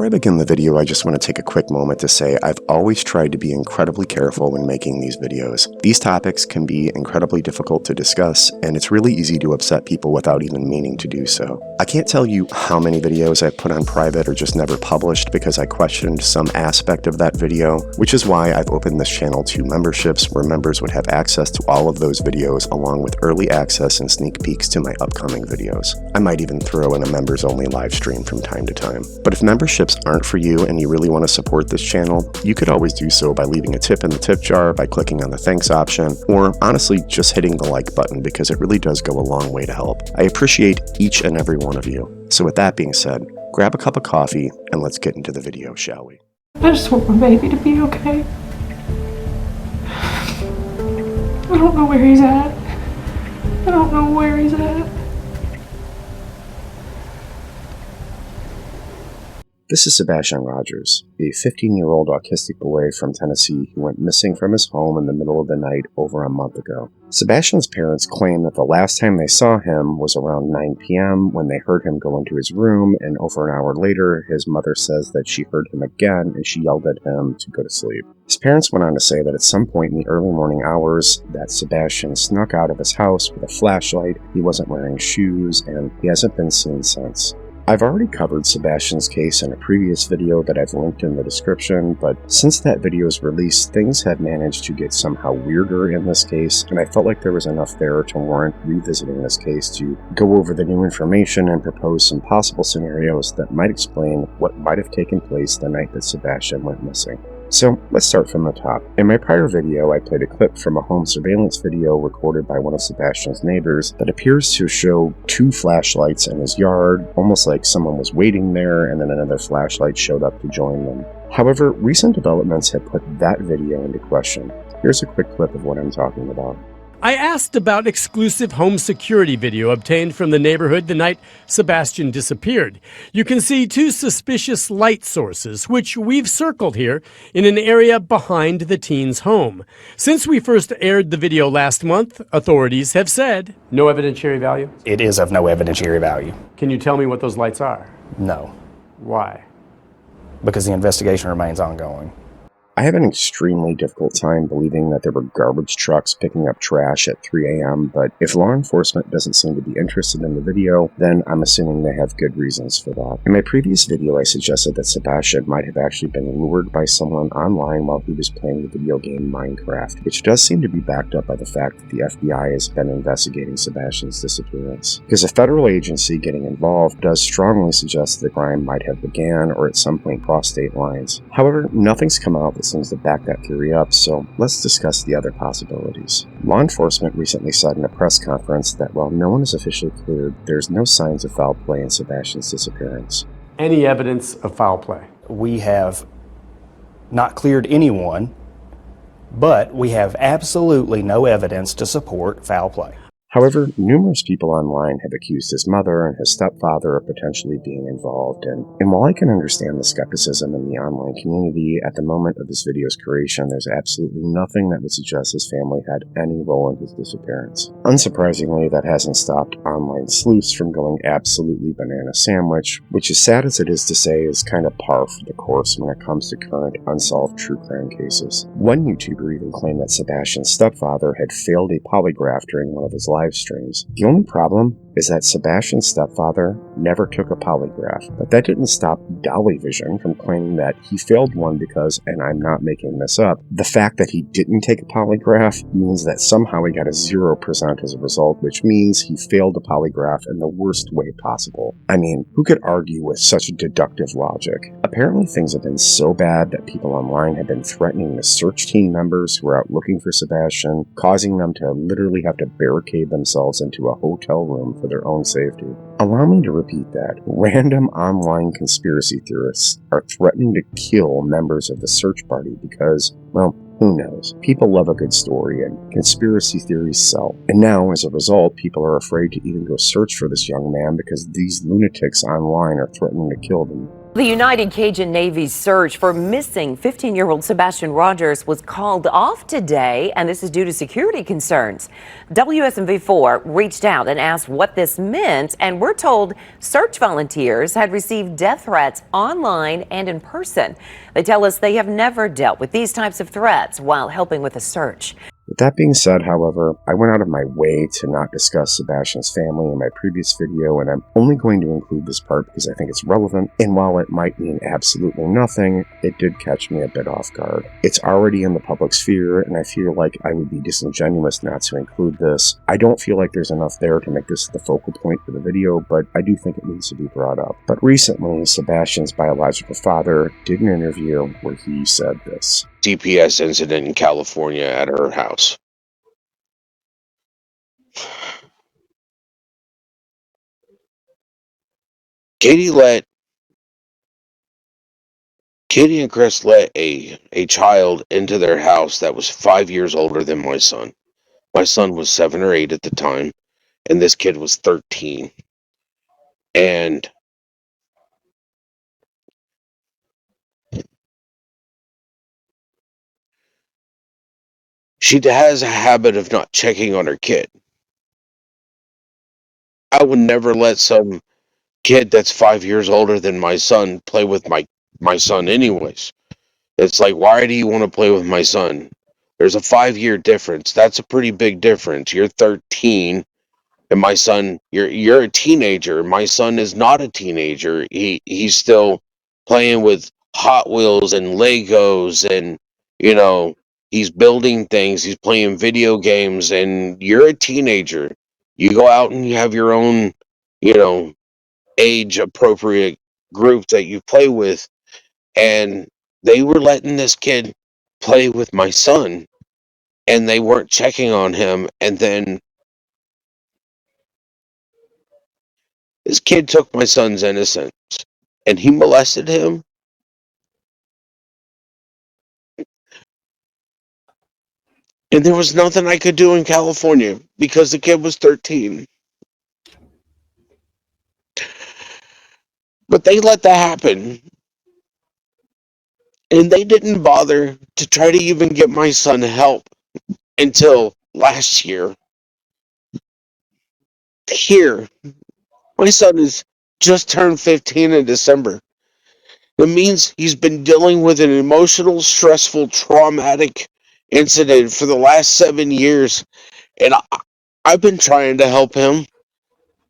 I begin the video, I just want to take a quick moment to say I've always tried to be incredibly careful when making these videos. These topics can be incredibly difficult to discuss, and it's really easy to upset people without even meaning to do so. I can't tell you how many videos I've put on private or just never published because I questioned some aspect of that video, which is why I've opened this channel to memberships where members would have access to all of those videos along with early access and sneak peeks to my upcoming videos. I might even throw in a members only live stream from time to time. But if memberships aren't for you and you really want to support this channel, you could always do so by leaving a tip in the tip jar, by clicking on the thanks option, or honestly just hitting the like button because it really does go a long way to help. I appreciate each and every one of you. So with that being said, grab a cup of coffee and let's get into the video, shall we? I just want my baby to be okay. I don't know where he's at. I don't know where he's at. This is Sebastian Rogers, a 15-year-old autistic boy from Tennessee who went missing from his home in the middle of the night over a month ago. Sebastian's parents claim that the last time they saw him was around 9 p.m. when they heard him go into his room, and over an hour later, his mother says that she heard him again and she yelled at him to go to sleep. His parents went on to say that at some point in the early morning hours that Sebastian snuck out of his house with a flashlight, he wasn't wearing shoes, and he hasn't been seen since. I've already covered Sebastian's case in a previous video that I've linked in the description, but since that video's release, things have managed to get somehow weirder in this case, and I felt like there was enough there to warrant revisiting this case to go over the new information and propose some possible scenarios that might explain what might have taken place the night that Sebastian went missing. So let's start from the top. In my prior video, I played a clip from a home surveillance video recorded by one of Sebastian's neighbors that appears to show two flashlights in his yard, almost like someone was waiting there and then another flashlight showed up to join them. However, recent developments have put that video into question. Here's a quick clip of what I'm talking about. I asked about exclusive home security video obtained from the neighborhood the night Sebastian disappeared. You can see two suspicious light sources, which we've circled here, in an area behind the teen's home. Since we first aired the video last month, authorities have said, no evidentiary value? It is of no evidentiary value. Can you tell me what those lights are? No, Why? because the investigation remains ongoing. I have an extremely difficult time believing that there were garbage trucks picking up trash at 3 a.m., but if law enforcement doesn't seem to be interested in the video, then I'm assuming they have good reasons for that. In my previous video, I suggested that Sebastian might have actually been lured by someone online while he was playing the video game Minecraft, which does seem to be backed up by the fact that the FBI has been investigating Sebastian's disappearance. Because a federal agency getting involved does strongly suggest the crime might have began or at some point crossed state lines. However, nothing's come out that seems to back that theory up, so let's discuss the other possibilities. Law enforcement recently said in a press conference that while no one is officially cleared, there's no signs of foul play in Sebastian's disappearance. Any evidence of foul play? We have not cleared anyone, but we have absolutely no evidence to support foul play. However, numerous people online have accused his mother and his stepfather of potentially being involved, and while I can understand the skepticism in the online community, at the moment of this video's creation, there's absolutely nothing that would suggest his family had any role in his disappearance. Unsurprisingly, that hasn't stopped online sleuths from going absolutely banana sandwich, which, as sad as it is to say, is kind of par for the course when it comes to current unsolved true crime cases. One YouTuber even claimed that Sebastian's stepfather had failed a polygraph during one of his live streams. The only problem is that Sebastian's stepfather never took a polygraph, but that didn't stop Dolly Vision from claiming that he failed one because, and I'm not making this up, the fact that he didn't take a polygraph means that somehow he got a 0% as a result, which means he failed a polygraph in the worst way possible. I mean, who could argue with such deductive logic? Apparently things have been so bad that people online have been threatening the search team members who are out looking for Sebastian, causing them to literally have to barricade themselves into a hotel room for their own safety. Allow me to repeat that. Random online conspiracy theorists are threatening to kill members of the search party because, well, who knows? People love a good story, and conspiracy theories sell. And now, as a result, people are afraid to even go search for this young man because these lunatics online are threatening to kill them. The United Cajun Navy's search for missing 15-year-old Sebastian Rogers was called off today, and this is due to security concerns. WSMV4 reached out and asked what this meant, and we're told search volunteers had received death threats online and in person. They tell us they have never dealt with these types of threats while helping with a search. With that being said, however, I went out of my way to not discuss Sebastian's family in my previous video, and I'm only going to include this part because I think it's relevant, and while it might mean absolutely nothing, it did catch me a bit off guard. It's already in the public sphere, and I feel like I would be disingenuous not to include this. I don't feel like there's enough there to make this the focal point for the video, but I do think it needs to be brought up. But recently, Sebastian's biological father did an interview where he said this. DPS incident in California at her house. Katie and Chris let a child into their house that was 5 years older than my son. My son was 7 or 8 at the time, and this kid was 13. And she has a habit of not checking on her kid. I would never let some kid that's 5 years older than my son play with my son anyways. It's like, why do you want to play with my son? There's a 5-year difference. That's a pretty big difference. You're 13, and my son, you're a teenager. My son is not a teenager. He's still playing with Hot Wheels and Legos, and he's building things. He's playing video games, and you're a teenager. You go out and you have your own, age appropriate group that you play with, and they were letting this kid play with my son, and they weren't checking on him. And then this kid took my son's innocence and he molested him. And there was nothing I could do in California because the kid was 13. But they let that happen. And they didn't bother to try to even get my son help until last year. Here, my son is just turned 15 in December. It means he's been dealing with an emotional, stressful, traumatic incident for the last 7 years. And I've been trying to help him.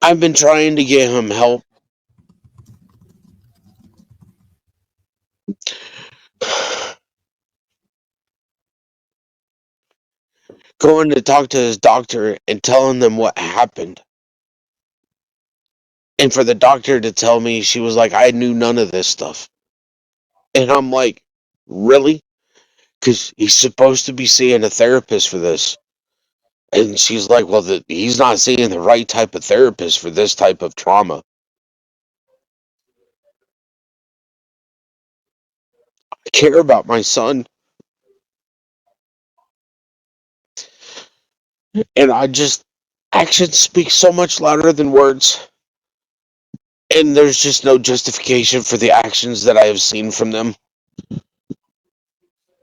I've been trying to get him help. Going to talk to his doctor and telling them what happened. And for the doctor to tell me, she was like, I knew none of this stuff. And I'm like, really? Because he's supposed to be seeing a therapist for this. And she's like, well, he's not seeing the right type of therapist for this type of trauma. I care about my son. And actions speak so much louder than words. And there's just no justification for the actions that I have seen from them.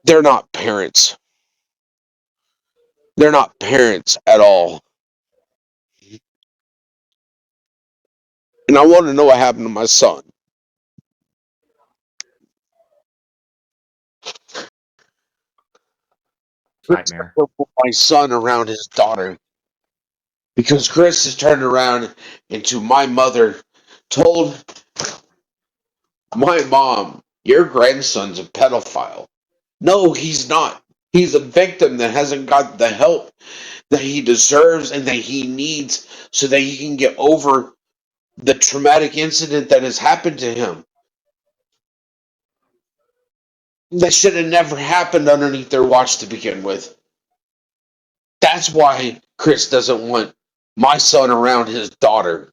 They're not parents. They're not parents at all. And I want to know what happened to my son. Nightmare. My son around his daughter. Because Chris has turned around into my mother told my mom, your grandson's a pedophile. No, he's not. He's a victim that hasn't got the help that he deserves and that he needs so that he can get over the traumatic incident that has happened to him. That should have never happened underneath their watch to begin with. That's why Chris doesn't want my son around his daughter.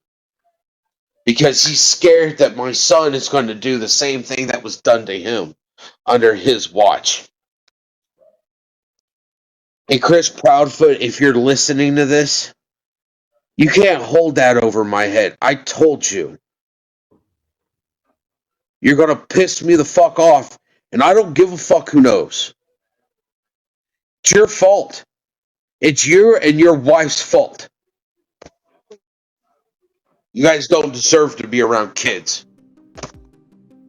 Because he's scared that my son is going to do the same thing that was done to him under his watch. And Chris Proudfoot, if you're listening to this, you can't hold that over my head. I told you. You're going to piss me the fuck off, and I don't give a fuck who knows. It's your fault. It's your and your wife's fault. You guys don't deserve to be around kids.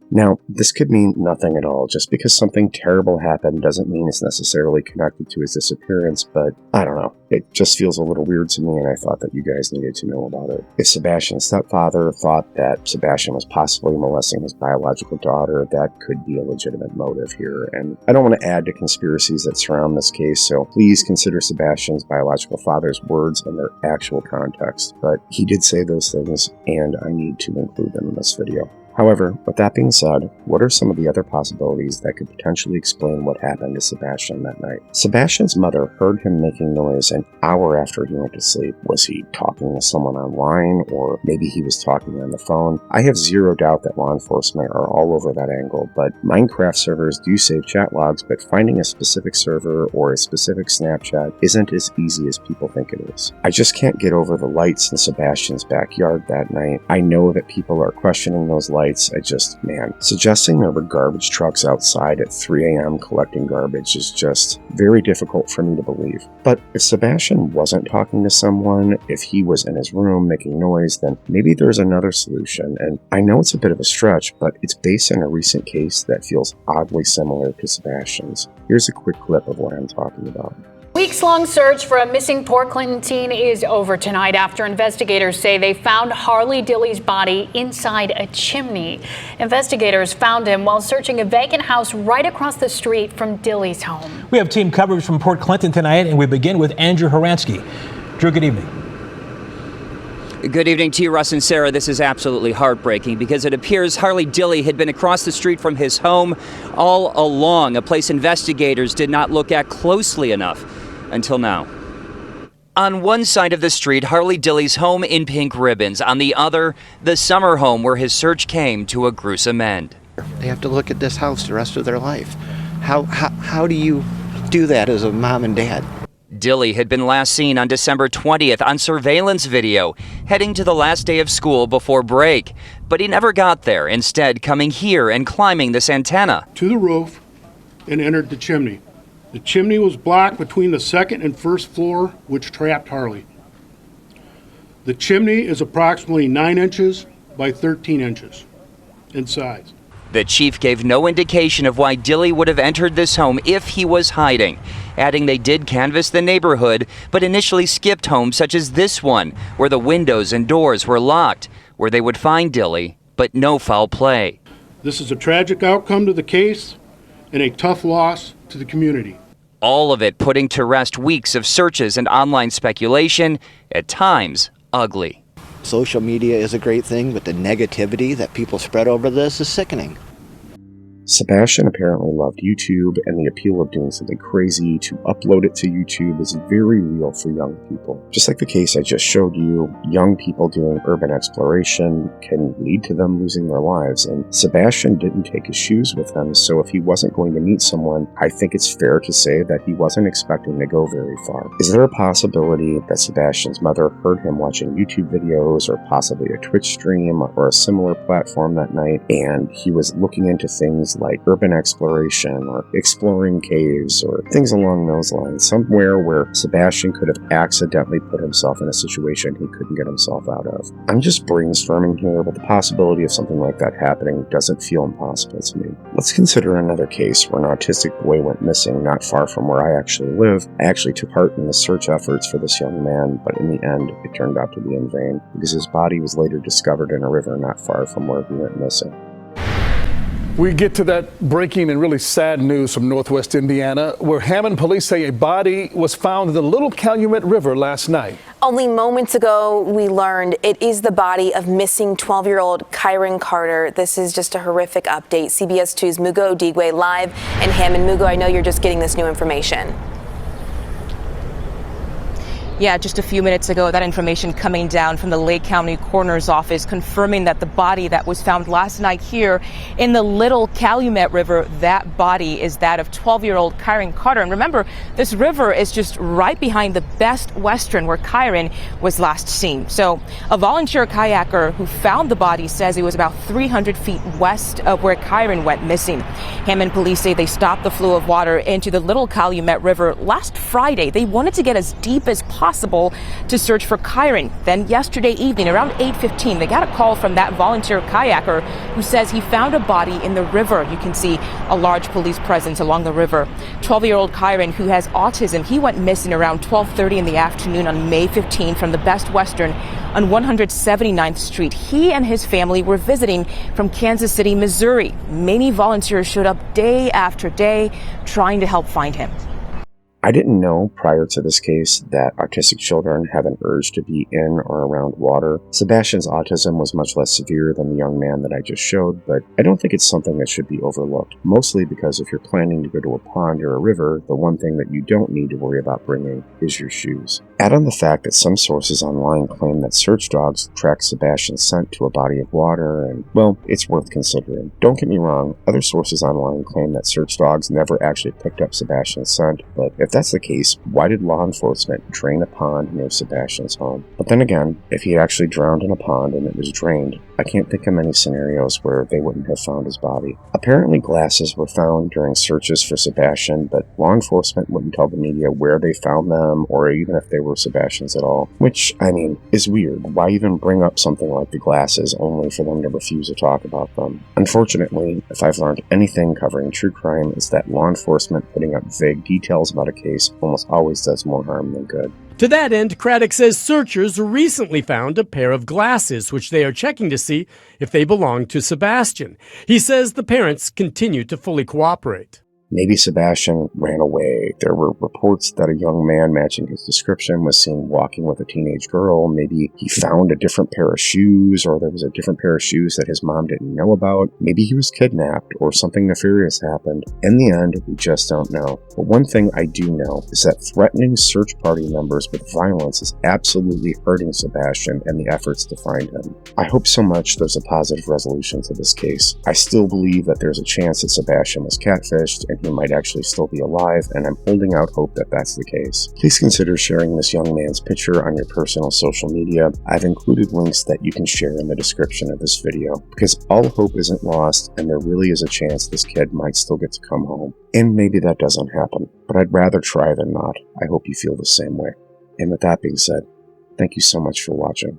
Now, this could mean nothing at all. Just because something terrible happened doesn't mean it's necessarily connected to his disappearance, but I don't know. It just feels a little weird to me, and I thought that you guys needed to know about it. If Sebastian's stepfather thought that Sebastian was possibly molesting his biological daughter, that could be a legitimate motive here, and I don't want to add to conspiracies that surround this case, so please consider Sebastian's biological father's words in their actual context. But he did say those things, and I need to include them in this video. However, with that being said, what are some of the other possibilities that could potentially explain what happened to Sebastian that night? Sebastian's mother heard him making noise an hour after he went to sleep. Was he talking to someone online, or maybe he was talking on the phone? I have zero doubt that law enforcement are all over that angle, but Minecraft servers do save chat logs, but finding a specific server or a specific Snapchat isn't as easy as people think it is. I just can't get over the lights in Sebastian's backyard that night. I know that people are questioning those lights. Suggesting there were garbage trucks outside at 3 a.m. collecting garbage is just very difficult for me to believe. But if Sebastian wasn't talking to someone, if he was in his room making noise, then maybe there's another solution. And I know it's a bit of a stretch, but it's based on a recent case that feels oddly similar to Sebastian's. Here's a quick clip of what I'm talking about. Weeks-long search for a missing Port Clinton teen is over tonight after investigators say they found Harley Dilly's body inside a chimney. Investigators found him while searching a vacant house right across the street from Dilly's home. We have team coverage from Port Clinton tonight, and we begin with Andrew Horansky. Drew, good evening. Good evening to you, Russ and Sarah. This is absolutely heartbreaking because it appears Harley Dilly had been across the street from his home all along, a place investigators did not look at closely enough until now. On one side of the street, Harley Dilly's home in pink ribbons. On the other, the summer home where his search came to a gruesome end. They have to look at this house the rest of their life. How do you do that as a mom and dad? Dilly had been last seen on December 20th on surveillance video, heading to the last day of school before break. But he never got there, instead coming here and climbing this antenna. To the roof and entered the chimney. The chimney was blocked between the second and first floor, which trapped Harley. The chimney is approximately 9 inches by 13 inches in size. The chief gave no indication of why Dilly would have entered this home if he was hiding, adding they did canvass the neighborhood, but initially skipped homes such as this one, where the windows and doors were locked, where they would find Dilly, but no foul play. This is a tragic outcome to the case and a tough loss to the community. All of it putting to rest weeks of searches and online speculation, at times ugly. Social media is a great thing, but the negativity that people spread over this is sickening. Sebastian apparently loved YouTube, and the appeal of doing something crazy to upload it to YouTube is very real for young people. Just like the case I just showed you, young people doing urban exploration can lead to them losing their lives, and Sebastian didn't take his shoes with him, so if he wasn't going to meet someone, I think it's fair to say that he wasn't expecting to go very far. Is there a possibility that Sebastian's mother heard him watching YouTube videos, or possibly a Twitch stream, or a similar platform that night, and he was looking into things like urban exploration or exploring caves or things along those lines, somewhere where Sebastian could have accidentally put himself in a situation he couldn't get himself out of? I'm just brainstorming here, but the possibility of something like that happening doesn't feel impossible to me. Let's consider another case where an autistic boy went missing not far from where I actually live. I actually took part in the search efforts for this young man, but in the end, it turned out to be in vain because his body was later discovered in a river not far from where he went missing. We get to that breaking and really sad news from Northwest Indiana, where Hammond police say a body was found in the Little Calumet River last night. Only moments ago, we learned it is the body of missing 12-year-old Kiren Carter. This is just a horrific update. CBS 2's Mugo Odigwe live in Hammond. Mugo, I know you're just getting this new information. Yeah, just a few minutes ago, that information coming down from the Lake County Coroner's Office confirming that the body that was found last night here in the Little Calumet River, that body is that of 12-year-old Kiren Carter. And remember, this river is just right behind the Best Western where Kiren was last seen. So a volunteer kayaker who found the body says it was about 300 feet west of where Kiren went missing. Hammond police say they stopped the flow of water into the Little Calumet River last Friday. They wanted to get as deep as possible to search for Kiren. Then yesterday evening, around 8:15, they got a call from that volunteer kayaker who says he found a body in the river. You can see a large police presence along the river. 12-year-old Kiren, who has autism, he went missing around 12:30 in the afternoon on May 15 from the Best Western on 179th Street. He and his family were visiting from Kansas City, Missouri. Many volunteers showed up day after day trying to help find him. I didn't know prior to this case that autistic children have an urge to be in or around water. Sebastian's autism was much less severe than the young man that I just showed, but I don't think it's something that should be overlooked, mostly because if you're planning to go to a pond or a river, the one thing that you don't need to worry about bringing is your shoes. Add on the fact that some sources online claim that search dogs track Sebastian's scent to a body of water, and, well, it's worth considering. Don't get me wrong, other sources online claim that search dogs never actually picked up Sebastian's scent, but if that's the case, why did law enforcement drain a pond near Sebastian's home? But then again, if he actually drowned in a pond and it was drained, I can't think of many scenarios where they wouldn't have found his body. Apparently glasses were found during searches for Sebastian, but law enforcement wouldn't tell the media where they found them or even if they were Sebastian's at all, which, I mean, is weird. Why even bring up something like the glasses only for them to refuse to talk about them? Unfortunately, if I've learned anything covering true crime, it's that law enforcement putting up vague details about a case almost always does more harm than good. To that end, Craddock says searchers recently found a pair of glasses, which they are checking to see if they belong to Sebastian. He says the parents continue to fully cooperate. Maybe Sebastian ran away. There were reports that a young man matching his description was seen walking with a teenage girl. Maybe he found a different pair of shoes, or there was a different pair of shoes that his mom didn't know about. Maybe he was kidnapped, or something nefarious happened. In the end, we just don't know. But one thing I do know is that threatening search party members with violence is absolutely hurting Sebastian and the efforts to find him. I hope so much there's a positive resolution to this case. I still believe that there's a chance that Sebastian was catfished and he might actually still be alive, and I'm holding out hope that that's the case. Please consider sharing this young man's picture on your personal social media. I've included links that you can share in the description of this video, because all hope isn't lost, and there really is a chance this kid might still get to come home. And maybe that doesn't happen, but I'd rather try than not. I hope you feel the same way. And with that being said, thank you so much for watching.